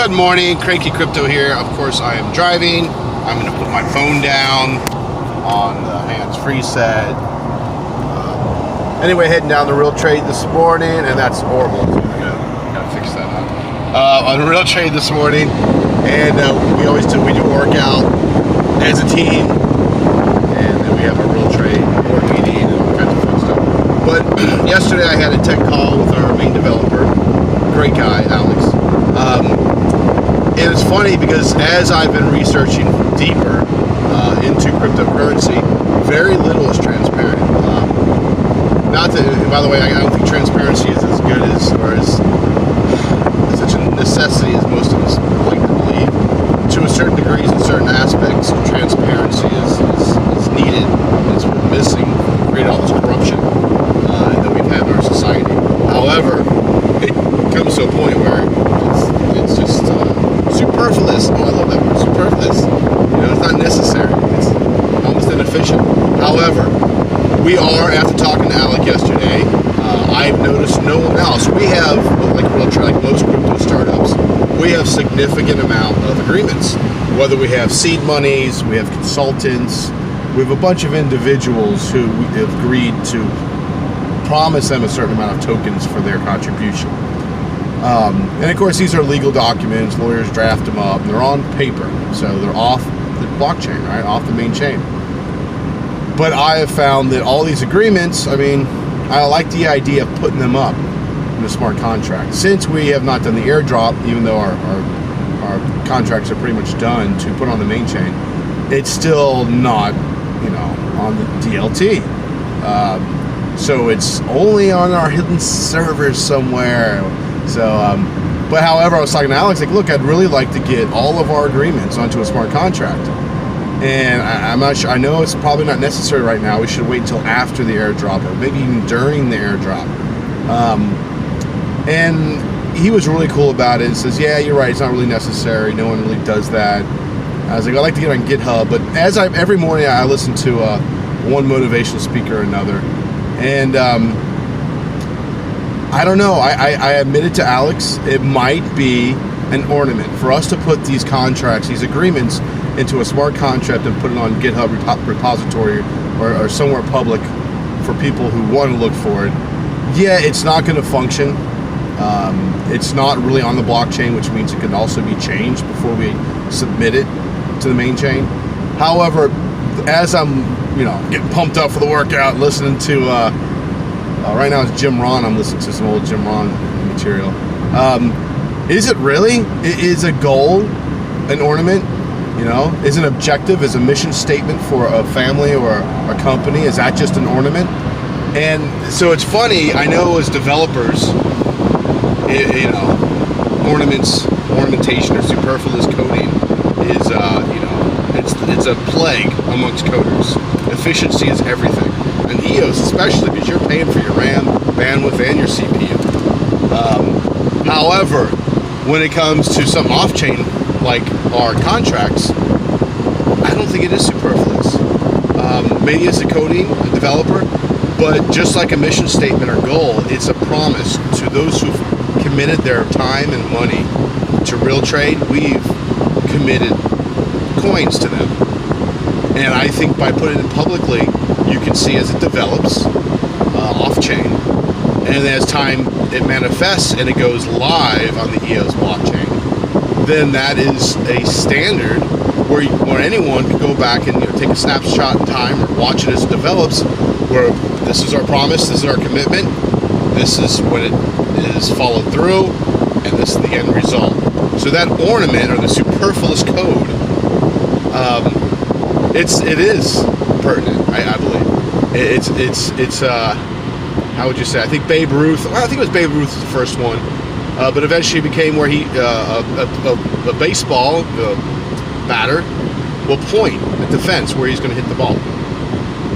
Good morning, Cranky Crypto here. Of course, I am driving. I'm going to put my phone down on the hands-free set. Anyway, heading down the real trade this morning, and that's horrible. I gotta fix that up. On the real trade this morning, and we always do. We do a workout as a team, and then we have a real trade board meeting and all kinds of fun stuff. But yesterday, I had a tech call with our main developer. Great guy, Alex. And it's funny because as I've been researching deeper into cryptocurrency, very little is transparent. Not that, by the way, I don't think transparency is as good as, or as such a necessity as most of us like to believe. To a certain degree, in certain aspects, transparency is needed. It's missing to create all this corruption that we've had in our society. However, it comes to a point where it's just superfluous. Oh, I love that word, superfluous. You know, it's not necessary. It's almost inefficient. However, we are, after talking to Alec yesterday, I've noticed no one else. We have, like most crypto startups, we have significant amount of agreements. Whether we have seed monies, we have consultants, we have a bunch of individuals who have agreed to promise them a certain amount of tokens for their contribution. And of course, these are legal documents. Lawyers draft them up. They're on paper, so they're off the blockchain, right? Off the main chain. But I have found that all these agreements, I mean, I like the idea of putting them up in a smart contract. Since we have not done the airdrop, even though our contracts are pretty much done to put on the main chain, it's still not, you know, on the DLT. So it's only on our hidden servers somewhere. So, but however, I was talking to Alex, like, look, I'd really like to get all of our agreements onto a smart contract. And I'm not sure, I know it's probably not necessary right now. We should wait until after the airdrop, or maybe even during the airdrop. And he was really cool about it. He says, yeah, you're right, it's not really necessary. No one really does that. I was like, I'd like to get on GitHub. But every morning I listen to one motivational speaker or another. And I don't know, I admitted to Alex, it might be an ornament for us to put these contracts, these agreements, into a smart contract and put it on GitHub repository or somewhere public for people who want to look for it. Yeah, it's not going to function. It's not really on the blockchain, which means it can also be changed before we submit it to the main chain. However, as I'm, you know, getting pumped up for the workout, listening to, right now it's Jim Ron, I'm listening to some old Jim Ron material. Is it really? Is a goal an ornament? You know, is an objective, is a mission statement for a family or a company, is that just an ornament? And so it's funny, I know as developers, you know, ornamentation or superfluous coding is, you know, it's a plague amongst coders. Efficiency is everything. And EOS especially, because you're paying for your RAM, bandwidth, and your CPU. However, when it comes to some off-chain, like our contracts, I don't think it is superfluous. Maybe as a coding developer, but just like a mission statement or goal, it's a promise to those who've committed their time and money to real trade. We've committed coins to them. And I think by putting it publicly, you can see as it develops off-chain, and as time it manifests and it goes live on the EOS blockchain, then that is a standard where anyone can go back and, you know, take a snapshot in time or watch it as it develops, where this is our promise, this is our commitment, this is when it is followed through, and this is the end result. So that ornament, or the superfluous code, it is pertinent, I believe. It's how would you say? I think Babe Ruth. Well, I think it was Babe Ruth was the first one, but eventually it became where he a baseball batter will point at the fence where he's going to hit the ball,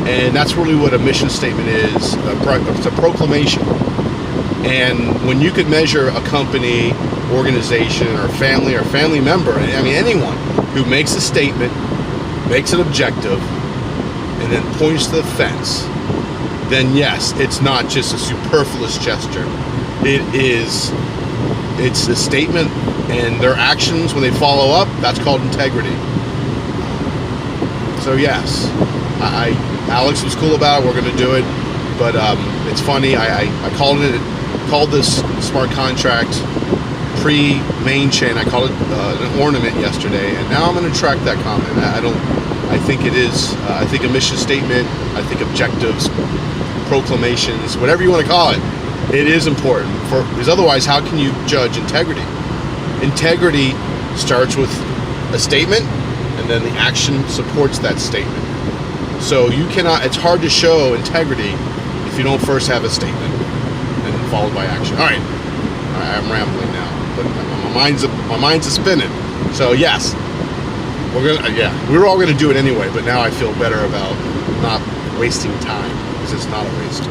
and that's really what a mission statement is. It's a proclamation. And when you could measure a company, organization, or family member, I mean anyone who makes a statement, makes an objective, and then points to the fence, then yes, it's not just a superfluous gesture. It's a statement and their actions when they follow up, that's called integrity. So yes, Alex was cool about it. We're going to do it, but it's funny. I called this smart contract pre-main chain. I called it an ornament yesterday, and now I'm going to track that comment. I think it is. I think a mission statement. I think objectives, proclamations, whatever you want to call it. It is important because otherwise, how can you judge integrity? Integrity starts with a statement, and then the action supports that statement. So you cannot. It's hard to show integrity if you don't first have a statement and then followed by action. All right, I'm rambling now, but my mind's a spinning. So yes, we were all gonna do it anyway. But now I feel better about not wasting time because it's not a waste.